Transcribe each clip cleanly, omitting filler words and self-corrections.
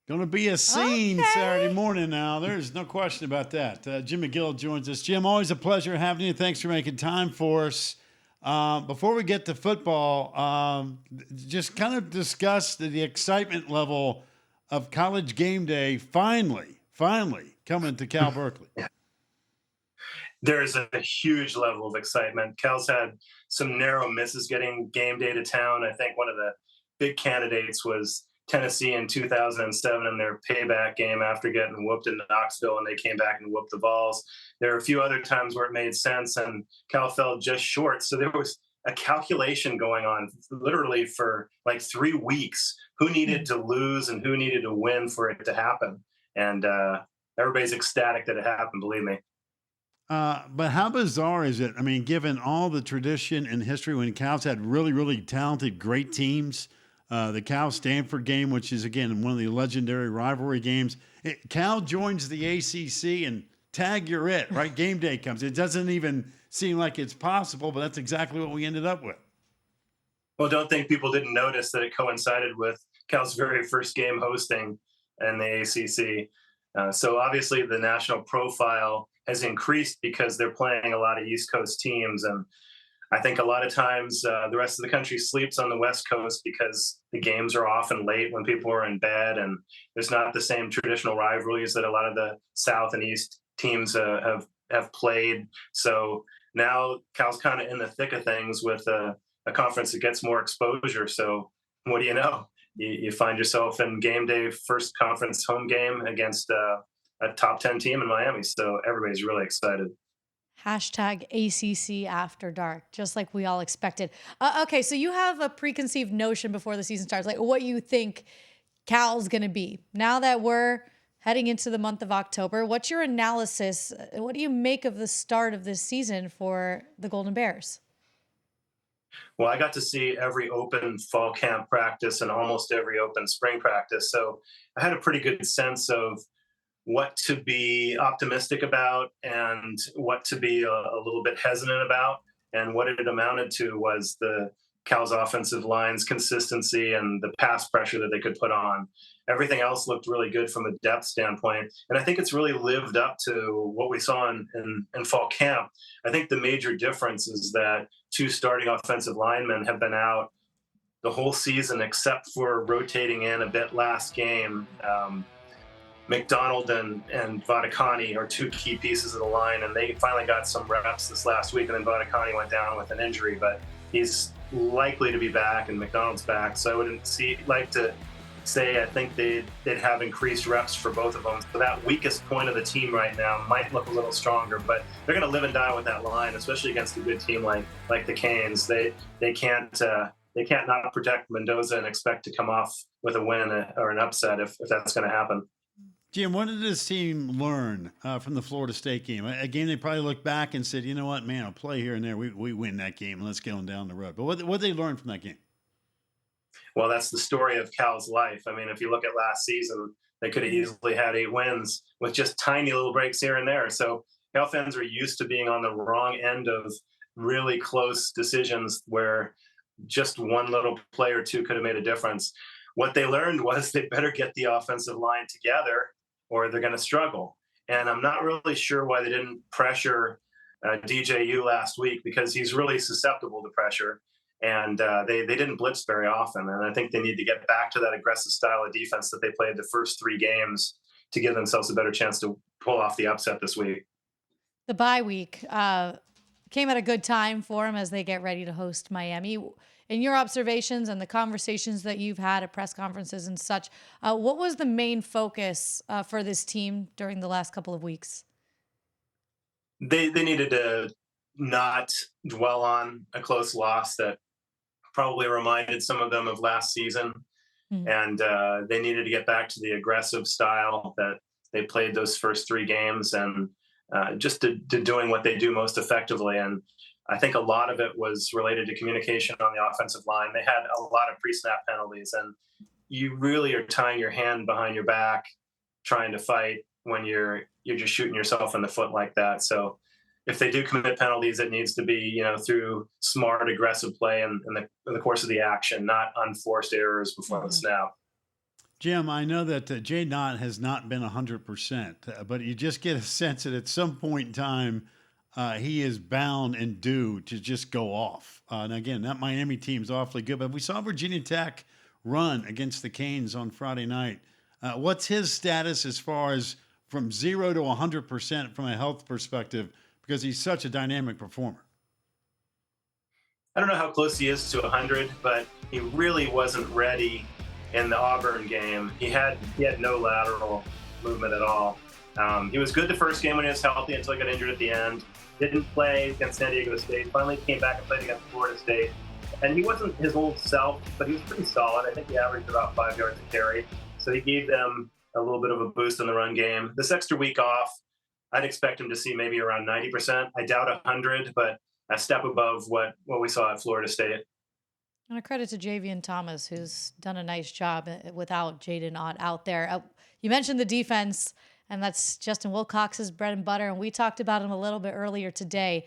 Going to be a scene Okay. Saturday morning now. There's no question about that. Jim McGill joins us. Jim, always a pleasure having you. Thanks for making time for us. Before we get to football, just kind of discuss the excitement level of college game day finally coming to Cal Berkeley. There's a huge level of excitement. Cal's had some narrow misses getting game day to town. I think one of the big candidates was Tennessee in 2007 in their payback game after getting whooped in Knoxville, and they came back and whooped the Vols. There are a few other times where it made sense, and Cal fell just short. So there was a calculation going on literally for like 3 weeks who needed to lose and who needed to win for it to happen. And everybody's ecstatic that it happened, believe me. But how bizarre is it? I mean, given all the tradition and history when Cal's had really talented, great teams, the Cal Stanford game, which is, again, one of the legendary rivalry games, Cal joins the ACC and tag you're it, right? Game day comes. It doesn't even seem like it's possible, but that's exactly what we ended up with. Well, don't think people didn't notice that it coincided with Cal's very first game hosting in the ACC. So obviously the national profile has increased because they're playing a lot of East Coast teams. And I think a lot of times the rest of the country sleeps on the West Coast because the games are often late when people are in bed, and there's not the same traditional rivalries that a lot of the South and East teams have played. So now Cal's kind of in the thick of things with a conference that gets more exposure. So what do you know? You find yourself in game day first conference home game against a top 10 team in Miami. So everybody's really excited. Hashtag ACC After Dark, just like we all expected. Okay, so you have a preconceived notion before the season starts, like what you think Cal's going to be. Now that we're heading into the month of October, what's your analysis? What do you make of the start of this season for the Golden Bears? Well, I got to see every open fall camp practice and almost every open spring practice. So I had a pretty good sense of what to be optimistic about and what to be a little bit hesitant about. And what it amounted to was the Cal's offensive line's consistency and the pass pressure that they could put on. Everything else looked really good from a depth standpoint. And I think it's really lived up to what we saw in fall camp. I think the major difference is that two starting offensive linemen have been out the whole season except for rotating in a bit last game. McDonald and Vadakani are two key pieces of the line, and they finally got some reps this last week, and then Vadakani went down with an injury, but he's likely to be back, and McDonald's back. So I wouldn't like to say I think they'd have increased reps for both of them. So that weakest point of the team right now might look a little stronger, but they're going to live and die with that line, especially against a good team like the Canes. They can't not protect Mendoza and expect to come off with a win or an upset if that's going to happen. Jim, what did this team learn from the Florida State game? A game they probably looked back and said, you know what, man, I'll play here and there. We win that game and let's get on down the road. But what did they learn from that game? Well, that's the story of Cal's life. I mean, if you look at last season, they could have easily had 8 wins with just tiny little breaks here and there. So Cal fans are used to being on the wrong end of really close decisions where just one little play or two could have made a difference. What they learned was they better get the offensive line together or they're going to struggle. And I'm not really sure why they didn't pressure DJU last week because he's really susceptible to pressure. And they didn't blitz very often. And I think they need to get back to that aggressive style of defense that they played the first 3 games to give themselves a better chance to pull off the upset this week. The bye week came at a good time for them as they get ready to host Miami. In your observations and the conversations that you've had at press conferences and such, what was the main focus for this team during the last couple of weeks? They needed to not dwell on a close loss that probably reminded some of them of last season. And they needed to get back to the aggressive style that they played those first 3 games and just to doing what they do most effectively. And I think a lot of it was related to communication on the offensive line. They had a lot of pre-snap penalties, and you really are tying your hand behind your back trying to fight when you're just shooting yourself in the foot like that. So if they do commit penalties, it needs to be, through smart, aggressive play in the course of the action, not unforced errors before the snap. Jim, I know that Jay Knott has not been 100%, but you just get a sense that at some point in time, he is bound and due to just go off. And again, that Miami team's awfully good, but we saw Virginia Tech run against the Canes on Friday night. What's his status as far as from 0 to 100% from a health perspective? Because he's such a dynamic performer. I don't know how close he is to 100, but he really wasn't ready in the Auburn game. He had no lateral movement at all. He was good the first game when he was healthy until he got injured at the end. Didn't play against San Diego State. Finally came back and played against Florida State. And he wasn't his old self, but he was pretty solid. I think he averaged about 5 yards a carry. So he gave them a little bit of a boost in the run game. This extra week off, I'd expect him to see maybe around 90%. I doubt 100, but a step above what we saw at Florida State. And a credit to Javian Thomas, who's done a nice job without Jaden Ott out there. You mentioned the defense, and that's Justin Wilcox's bread and butter, and we talked about him a little bit earlier today.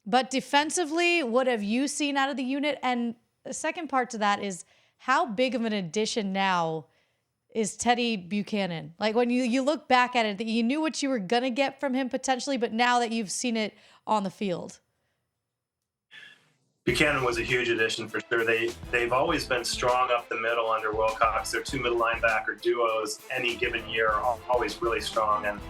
But defensively, what have you seen out of the unit? And the second part to that is, how big of an addition now is Teddy Buchanan? Like, when you look back at it, that you knew what you were going to get from him potentially, but now that you've seen it on the field. Buchanan was a huge addition for sure. They've always been strong up the middle under Wilcox. Their two middle linebacker duos any given year are always really strong. And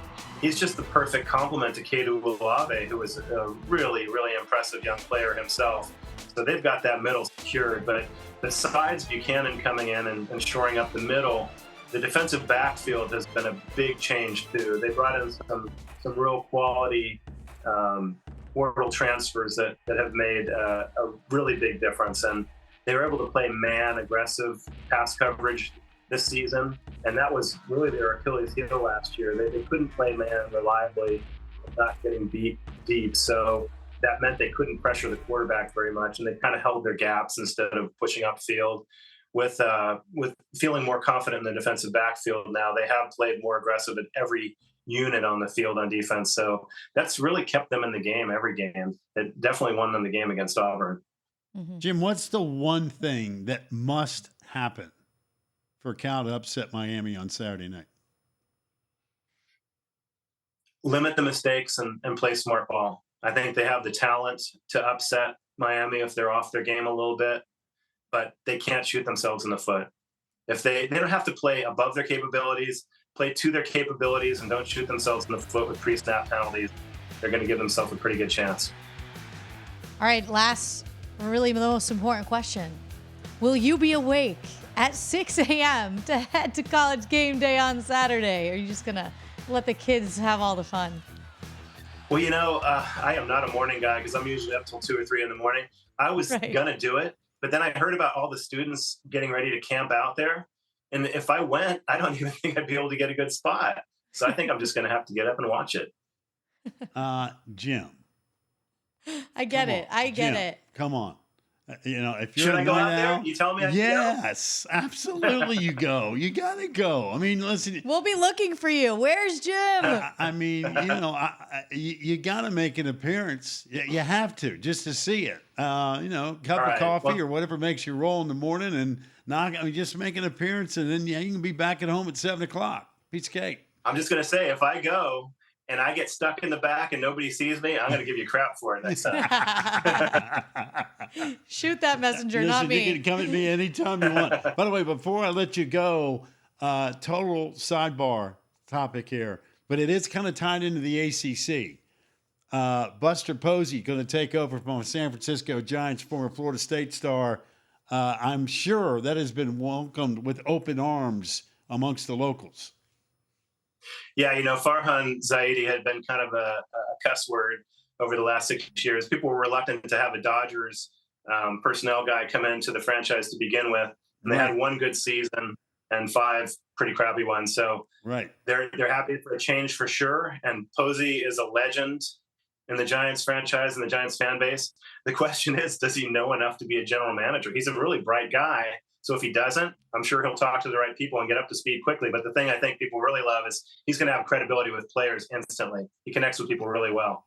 he's just the perfect complement to Kedu Olave, who is a really, really impressive young player himself. So they've got that middle secured. But besides Buchanan coming in and shoring up the middle, the defensive backfield has been a big change too. They brought in some real quality portal transfers that have made a really big difference. And they were able to play man aggressive pass coverage this season. And that was really their Achilles heel last year. They couldn't play man reliably, not getting beat deep. So that meant they couldn't pressure the quarterback very much. And they kind of held their gaps instead of pushing upfield. With feeling more confident in the defensive backfield now, they have played more aggressive at every unit on the field on defense. So that's really kept them in the game every game. It definitely won them the game against Auburn. Mm-hmm. Jim, what's the one thing that must happen for Cal to upset Miami on Saturday night? Limit the mistakes and play smart ball. I think they have the talent to upset Miami if they're off their game a little bit, but they can't shoot themselves in the foot. If they don't have to play above their capabilities, play to their capabilities, and don't shoot themselves in the foot with pre-snap penalties, they're going to give themselves a pretty good chance. All right, last, really the most important question. Will you be awake at 6 a.m. to head to College game day on Saturday? Or are you just going to let the kids have all the fun? Well, I am not a morning guy because I'm usually up till 2 or 3 in the morning. I was going to do it, but then I heard about all the students getting ready to camp out there. And if I went, I don't even think I'd be able to get a good spot. So I think I'm just going to have to get up and watch it. Jim. I get it. I get it. Come on. If you're Should I go out now, there? You tell me I yes, absolutely you go. You got to go. I mean, listen. We'll be looking for you. Where's Jim? You got to make an appearance. You have to, just to see it. Cup of coffee or whatever makes you roll in the morning and just make an appearance. And then, you can be back at home at 7 o'clock. Piece of cake. I'm just going to say, if I go and I get stuck in the back and nobody sees me, I'm going to give you crap for it next time. Shoot that messenger, not me. You can come at me anytime you want. By the way, before I let you go, total sidebar topic here, but it is kind of tied into the ACC. Buster Posey going to take over from San Francisco Giants, former Florida State star. I'm sure that has been welcomed with open arms amongst the locals. Yeah, Farhan Zaidi had been kind of a cuss word over the last 6 years. People were reluctant to have a Dodgers personnel guy come into the franchise to begin with. And they had one good season and 5 pretty crappy ones. So they're happy for a change for sure. And Posey is a legend in the Giants franchise and the Giants fan base. The question is, does he know enough to be a general manager? He's a really bright guy. So if he doesn't, I'm sure he'll talk to the right people and get up to speed quickly. But the thing I think people really love is he's going to have credibility with players instantly. He connects with people really well.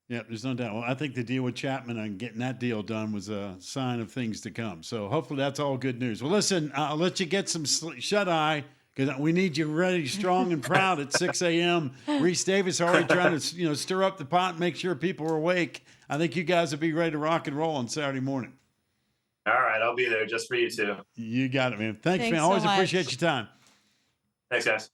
Yeah, there's no doubt. Well, I think the deal with Chapman and getting that deal done was a sign of things to come. So hopefully that's all good news. Well, listen, I'll let you get some shut-eye because we need you ready, strong, and proud at 6 a.m. Reese Davis already trying to stir up the pot and make sure people are awake. I think you guys will be ready to rock and roll on Saturday morning. All right, I'll be there just for you two. You got it, man. Thanks man. so Always much. appreciate your time. Thanks, guys.